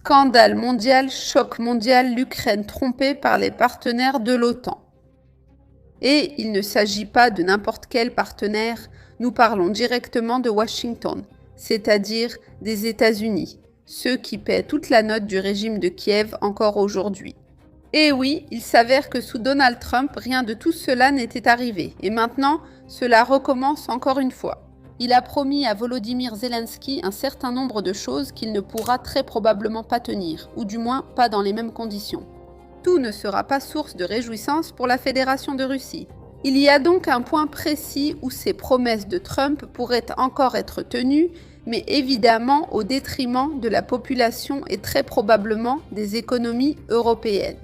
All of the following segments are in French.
Scandale mondial, choc mondial, l'Ukraine trompée par les partenaires de l'OTAN. Et il ne s'agit pas de n'importe quel partenaire, nous parlons directement de Washington, c'est-à-dire des États-Unis, ceux qui paient toute la note du régime de Kiev encore aujourd'hui. Et oui, il s'avère que sous Donald Trump, rien de tout cela n'était arrivé, et maintenant, cela recommence encore une fois. Il a promis à Volodymyr Zelensky un certain nombre de choses qu'il ne pourra très probablement pas tenir, ou du moins pas dans les mêmes conditions. Tout ne sera pas source de réjouissance pour la Fédération de Russie. Il y a donc un point précis où ces promesses de Trump pourraient encore être tenues, mais évidemment au détriment de la population et très probablement des économies européennes.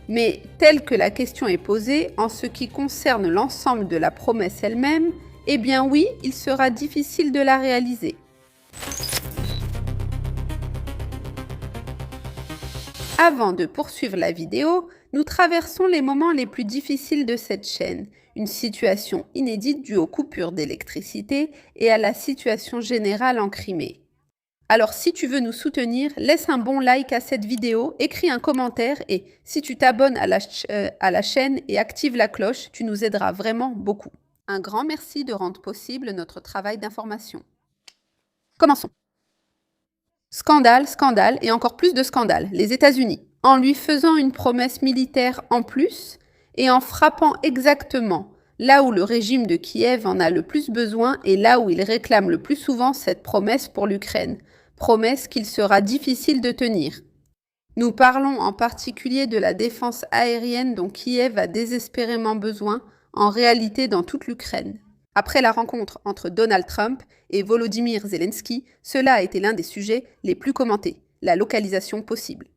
Mais telle que la question est posée, en ce qui concerne l'ensemble de la promesse elle-même, eh bien oui, il sera difficile de la réaliser. Avant de poursuivre la vidéo, nous traversons les moments les plus difficiles de cette chaîne, une situation inédite due aux coupures d'électricité et à la situation générale en Crimée. Alors si tu veux nous soutenir, laisse un bon like à cette vidéo, écris un commentaire et si tu t'abonnes à la chaîne et actives la cloche, tu nous aideras vraiment beaucoup. Un grand merci de rendre possible notre travail d'information. Commençons. Scandale, scandale et encore plus de scandales, les États-Unis. En lui faisant une promesse militaire en plus et en frappant exactement là où le régime de Kiev en a le plus besoin et là où il réclame le plus souvent cette promesse pour l'Ukraine, promesse qu'il sera difficile de tenir. Nous parlons en particulier de la défense aérienne dont Kiev a désespérément besoin, en réalité dans toute l'Ukraine. Après la rencontre entre Donald Trump et Volodymyr Zelensky, cela a été l'un des sujets les plus commentés, la localisation possible.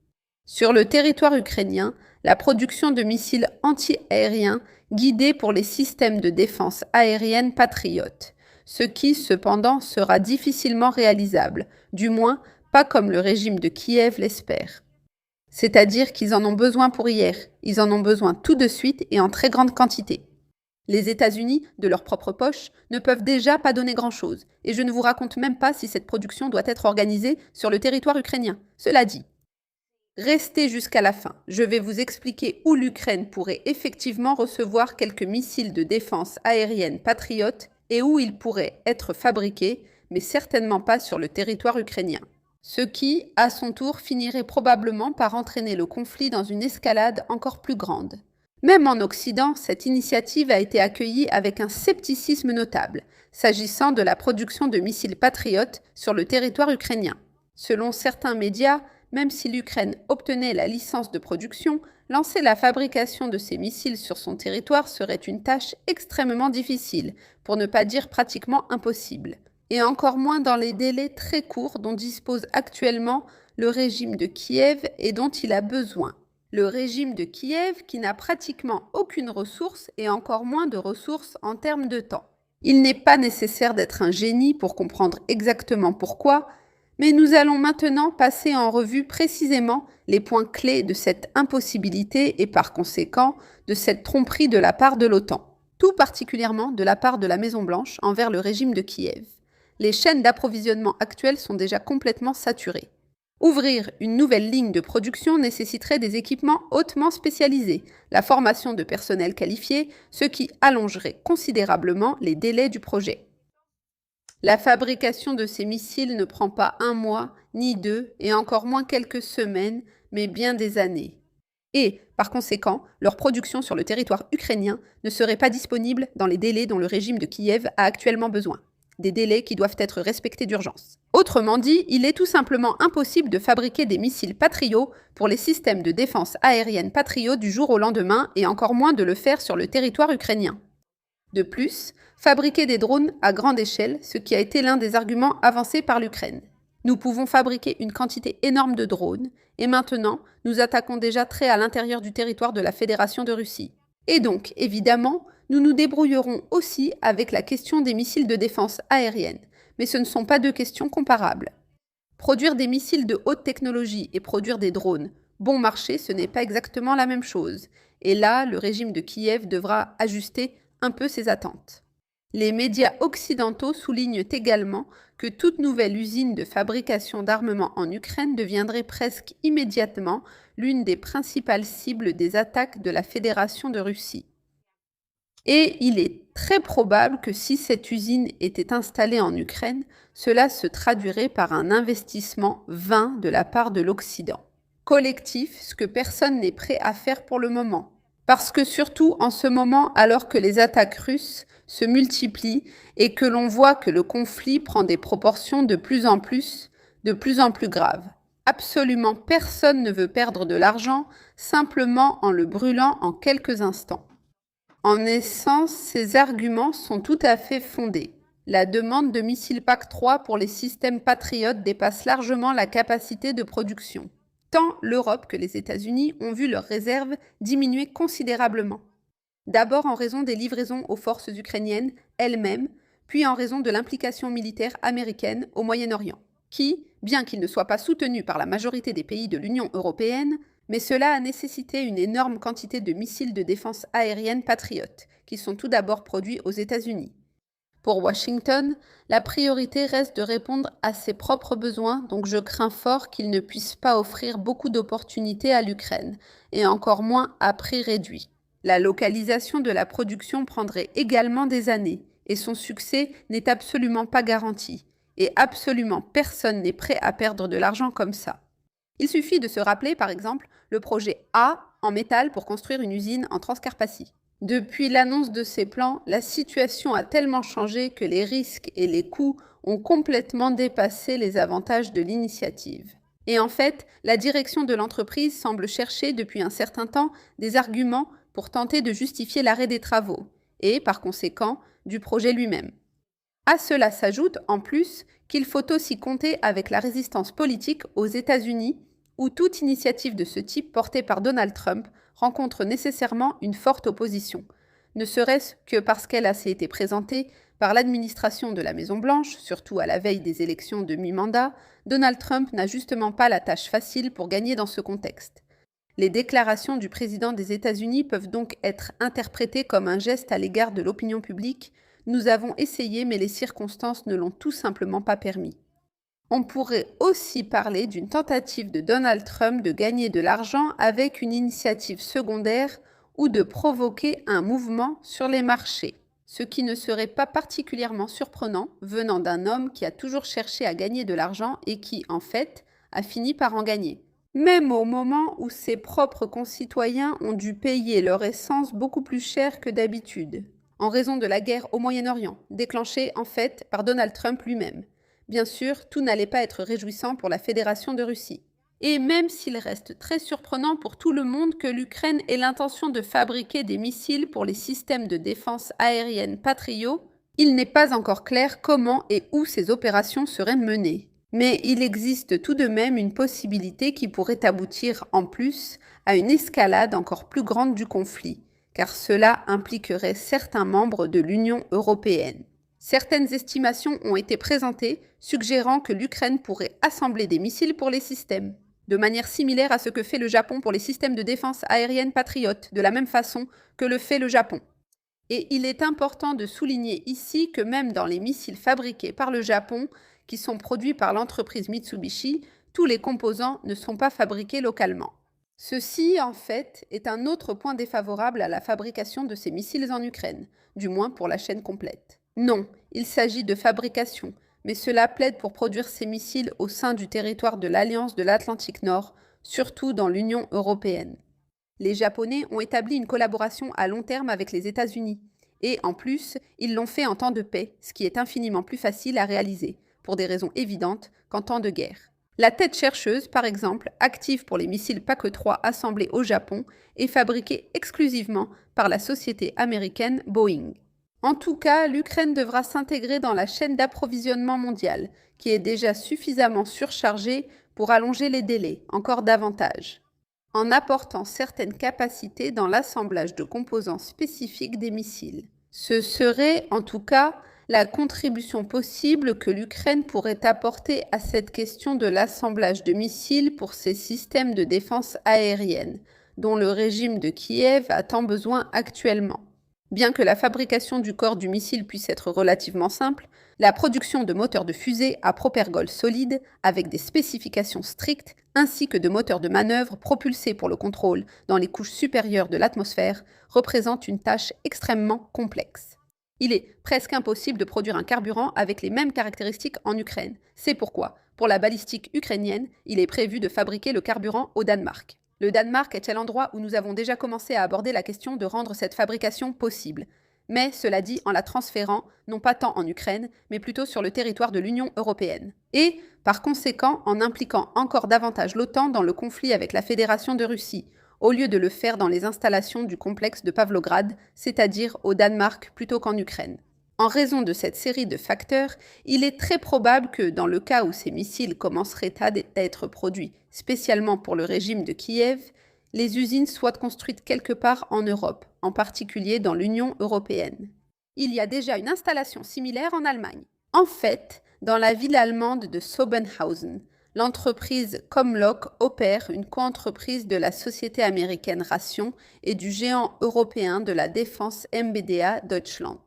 Sur le territoire ukrainien, la production de missiles anti-aériens guidés pour les systèmes de défense aérienne patriotes, ce qui, cependant, sera difficilement réalisable, du moins pas comme le régime de Kiev l'espère. C'est-à-dire qu'ils en ont besoin pour hier, ils en ont besoin tout de suite et en très grande quantité. Les États-Unis, de leur propre poche, ne peuvent déjà pas donner grand-chose, et je ne vous raconte même pas si cette production doit être organisée sur le territoire ukrainien. Cela dit, restez jusqu'à la fin, je vais vous expliquer où l'Ukraine pourrait effectivement recevoir quelques missiles de défense aérienne patriotes et où ils pourraient être fabriqués, mais certainement pas sur le territoire ukrainien. Ce qui, à son tour, finirait probablement par entraîner le conflit dans une escalade encore plus grande. Même en Occident, cette initiative a été accueillie avec un scepticisme notable, s'agissant de la production de missiles patriotes sur le territoire ukrainien. Selon certains médias, même si l'Ukraine obtenait la licence de production, lancer la fabrication de ces missiles sur son territoire serait une tâche extrêmement difficile, pour ne pas dire pratiquement impossible. Et encore moins dans les délais très courts dont dispose actuellement le régime de Kiev et dont il a besoin. Le régime de Kiev qui n'a pratiquement aucune ressource et encore moins de ressources en termes de temps. Il n'est pas nécessaire d'être un génie pour comprendre exactement pourquoi, mais nous allons maintenant passer en revue précisément les points clés de cette impossibilité et par conséquent de cette tromperie de la part de l'OTAN, tout particulièrement de la part de la Maison-Blanche envers le régime de Kiev. Les chaînes d'approvisionnement actuelles sont déjà complètement saturées. Ouvrir une nouvelle ligne de production nécessiterait des équipements hautement spécialisés, la formation de personnel qualifié, ce qui allongerait considérablement les délais du projet. La fabrication de ces missiles ne prend pas un mois, ni deux, et encore moins quelques semaines, mais bien des années. Et, par conséquent, leur production sur le territoire ukrainien ne serait pas disponible dans les délais dont le régime de Kiev a actuellement besoin. Des délais qui doivent être respectés d'urgence. Autrement dit, il est tout simplement impossible de fabriquer des missiles Patriot pour les systèmes de défense aérienne Patriot du jour au lendemain et encore moins de le faire sur le territoire ukrainien. De plus, fabriquer des drones à grande échelle, ce qui a été l'un des arguments avancés par l'Ukraine. Nous pouvons fabriquer une quantité énorme de drones et maintenant, nous attaquons déjà très à l'intérieur du territoire de la Fédération de Russie. Et donc, évidemment, nous nous débrouillerons aussi avec la question des missiles de défense aérienne, mais ce ne sont pas deux questions comparables. Produire des missiles de haute technologie et produire des drones bon marché, ce n'est pas exactement la même chose. Et là, le régime de Kiev devra ajuster un peu ses attentes. Les médias occidentaux soulignent également que toute nouvelle usine de fabrication d'armement en Ukraine deviendrait presque immédiatement l'une des principales cibles des attaques de la Fédération de Russie. Et il est très probable que si cette usine était installée en Ukraine, cela se traduirait par un investissement vain de la part de l'Occident. Collectif, ce que personne n'est prêt à faire pour le moment. Parce que surtout en ce moment, alors que les attaques russes se multiplient et que l'on voit que le conflit prend des proportions de plus en plus graves. Absolument personne ne veut perdre de l'argent simplement en le brûlant en quelques instants. En essence, ces arguments sont tout à fait fondés. La demande de missiles PAC-3 pour les systèmes patriotes dépasse largement la capacité de production. Tant l'Europe que les États-Unis ont vu leurs réserves diminuer considérablement. D'abord en raison des livraisons aux forces ukrainiennes elles-mêmes, puis en raison de l'implication militaire américaine au Moyen-Orient, qui, bien qu'il ne soit pas soutenu par la majorité des pays de l'Union européenne, mais cela a nécessité une énorme quantité de missiles de défense aérienne Patriot, qui sont tout d'abord produits aux États-Unis. Pour Washington, la priorité reste de répondre à ses propres besoins, donc je crains fort qu'il ne puisse pas offrir beaucoup d'opportunités à l'Ukraine, et encore moins à prix réduit. La localisation de la production prendrait également des années, et son succès n'est absolument pas garanti, et absolument personne n'est prêt à perdre de l'argent comme ça. Il suffit de se rappeler, par exemple, le projet A en métal pour construire une usine en Transcarpathie. Depuis l'annonce de ces plans, la situation a tellement changé que les risques et les coûts ont complètement dépassé les avantages de l'initiative. Et en fait, la direction de l'entreprise semble chercher depuis un certain temps des arguments pour tenter de justifier l'arrêt des travaux, et par conséquent, du projet lui-même. À cela s'ajoute, en plus, qu'il faut aussi compter avec la résistance politique aux États-Unis, où toute initiative de ce type portée par Donald Trump rencontre nécessairement une forte opposition, ne serait-ce que parce qu'elle a été présentée par l'administration de la Maison-Blanche, surtout à la veille des élections de mi-mandat. Donald Trump n'a justement pas la tâche facile pour gagner dans ce contexte. Les déclarations du président des États-Unis peuvent donc être interprétées comme un geste à l'égard de l'opinion publique. Nous avons essayé, mais les circonstances ne l'ont tout simplement pas permis. On pourrait aussi parler d'une tentative de Donald Trump de gagner de l'argent avec une initiative secondaire ou de provoquer un mouvement sur les marchés, ce qui ne serait pas particulièrement surprenant venant d'un homme qui a toujours cherché à gagner de l'argent et qui, en fait, a fini par en gagner. Même au moment où ses propres concitoyens ont dû payer leur essence beaucoup plus cher que d'habitude, en raison de la guerre au Moyen-Orient, déclenchée en fait par Donald Trump lui-même. Bien sûr, tout n'allait pas être réjouissant pour la Fédération de Russie. Et même s'il reste très surprenant pour tout le monde que l'Ukraine ait l'intention de fabriquer des missiles pour les systèmes de défense aérienne Patriot, il n'est pas encore clair comment et où ces opérations seraient menées. Mais il existe tout de même une possibilité qui pourrait aboutir en plus à une escalade encore plus grande du conflit, car cela impliquerait certains membres de l'Union européenne. Certaines estimations ont été présentées suggérant que l'Ukraine pourrait assembler des missiles pour les systèmes, de manière similaire à ce que fait le Japon pour les systèmes de défense aérienne Patriot, de la même façon que le fait le Japon. Et il est important de souligner ici que même dans les missiles fabriqués par le Japon, qui sont produits par l'entreprise Mitsubishi, tous les composants ne sont pas fabriqués localement. Ceci, en fait, est un autre point défavorable à la fabrication de ces missiles en Ukraine, du moins pour la chaîne complète. Non, il s'agit de fabrication, mais cela plaide pour produire ces missiles au sein du territoire de l'Alliance de l'Atlantique Nord, surtout dans l'Union européenne. Les Japonais ont établi une collaboration à long terme avec les États-Unis, et en plus, ils l'ont fait en temps de paix, ce qui est infiniment plus facile à réaliser, pour des raisons évidentes qu'en temps de guerre. La tête chercheuse, par exemple, active pour les missiles PAC-3 assemblés au Japon, est fabriquée exclusivement par la société américaine Boeing. En tout cas, l'Ukraine devra s'intégrer dans la chaîne d'approvisionnement mondiale, qui est déjà suffisamment surchargée pour allonger les délais, encore davantage, en apportant certaines capacités dans l'assemblage de composants spécifiques des missiles. Ce serait, en tout cas, la contribution possible que l'Ukraine pourrait apporter à cette question de l'assemblage de missiles pour ses systèmes de défense aérienne, dont le régime de Kiev a tant besoin actuellement. Bien que la fabrication du corps du missile puisse être relativement simple, la production de moteurs de fusée à propergol solide, avec des spécifications strictes, ainsi que de moteurs de manœuvre propulsés pour le contrôle dans les couches supérieures de l'atmosphère, représente une tâche extrêmement complexe. Il est presque impossible de produire un carburant avec les mêmes caractéristiques en Ukraine. C'est pourquoi, pour la balistique ukrainienne, il est prévu de fabriquer le carburant au Danemark. Le Danemark est l'endroit où nous avons déjà commencé à aborder la question de rendre cette fabrication possible. Mais, cela dit, en la transférant, non pas tant en Ukraine, mais plutôt sur le territoire de l'Union européenne. Et, par conséquent, en impliquant encore davantage l'OTAN dans le conflit avec la Fédération de Russie, au lieu de le faire dans les installations du complexe de Pavlograd, c'est-à-dire au Danemark plutôt qu'en Ukraine. En raison de cette série de facteurs, il est très probable que, dans le cas où ces missiles commenceraient à être produits spécialement pour le régime de Kiev, les usines soient construites quelque part en Europe, en particulier dans l'Union européenne. Il y a déjà une installation similaire en Allemagne. En fait, dans la ville allemande de Sobenhausen, l'entreprise Comlock opère une coentreprise de la société américaine Ration et du géant européen de la défense MBDA Deutschland.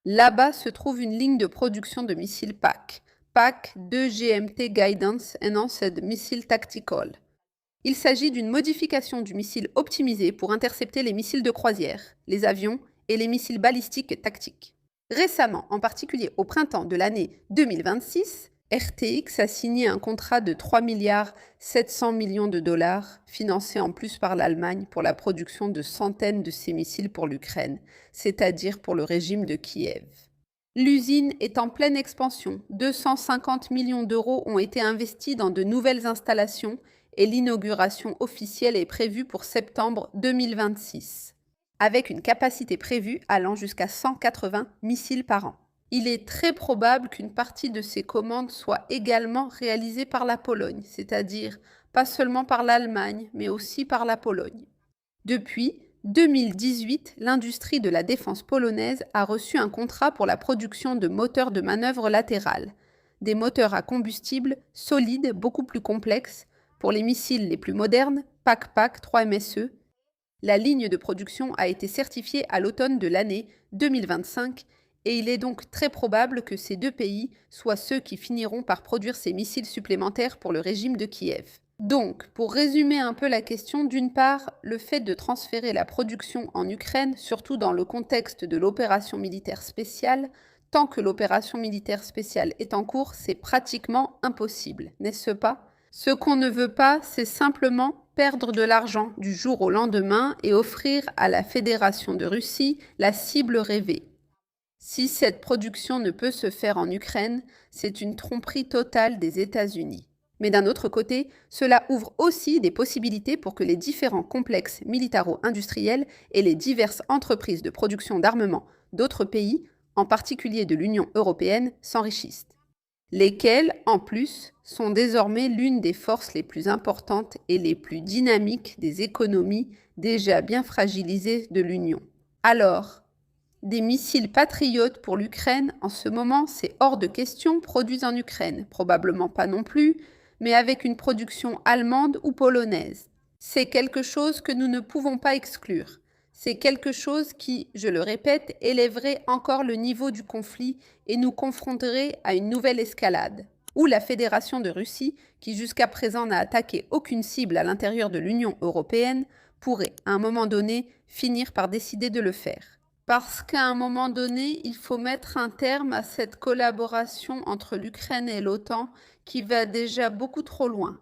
Là-bas se trouve une ligne de production de missiles PAC 2 GMT Guidance Enhanced Missile Tactical. Il s'agit d'une modification du missile optimisé pour intercepter les missiles de croisière, les avions et les missiles balistiques tactiques. Récemment, en particulier au printemps de l'année 2026, RTX a signé un contrat de 3,7 milliards de dollars, financé en plus par l'Allemagne pour la production de centaines de ces missiles pour l'Ukraine, c'est-à-dire pour le régime de Kiev. L'usine est en pleine expansion. 250 millions d'euros ont été investis dans de nouvelles installations et l'inauguration officielle est prévue pour septembre 2026, avec une capacité prévue allant jusqu'à 180 missiles par an. Il est très probable qu'une partie de ces commandes soit également réalisée par la Pologne, c'est-à-dire pas seulement par l'Allemagne, mais aussi par la Pologne. Depuis 2018, l'industrie de la défense polonaise a reçu un contrat pour la production de moteurs de manœuvre latérales, des moteurs à combustible solides beaucoup plus complexes pour les missiles les plus modernes, PAC 3 MSE. La ligne de production a été certifiée à l'automne de l'année 2025 et il est donc très probable que ces deux pays soient ceux qui finiront par produire ces missiles supplémentaires pour le régime de Kiev. Donc, pour résumer un peu la question, d'une part, le fait de transférer la production en Ukraine, surtout dans le contexte de l'opération militaire spéciale, tant que l'opération militaire spéciale est en cours, c'est pratiquement impossible, n'est-ce pas ? Ce qu'on ne veut pas, c'est simplement perdre de l'argent du jour au lendemain et offrir à la Fédération de Russie la cible rêvée. Si cette production ne peut se faire en Ukraine, c'est une tromperie totale des États-Unis. Mais d'un autre côté, cela ouvre aussi des possibilités pour que les différents complexes militaro-industriels et les diverses entreprises de production d'armement d'autres pays, en particulier de l'Union européenne, s'enrichissent. Lesquels, en plus, sont désormais l'une des forces les plus importantes et les plus dynamiques des économies déjà bien fragilisées de l'Union. Alors, des missiles patriotes pour l'Ukraine, en ce moment, c'est hors de question produits en Ukraine, probablement pas non plus, mais avec une production allemande ou polonaise. C'est quelque chose que nous ne pouvons pas exclure. C'est quelque chose qui, je le répète, élèverait encore le niveau du conflit et nous confronterait à une nouvelle escalade, où la Fédération de Russie, qui jusqu'à présent n'a attaqué aucune cible à l'intérieur de l'Union européenne, pourrait, à un moment donné, finir par décider de le faire. Parce qu'à un moment donné, il faut mettre un terme à cette collaboration entre l'Ukraine et l'OTAN qui va déjà beaucoup trop loin.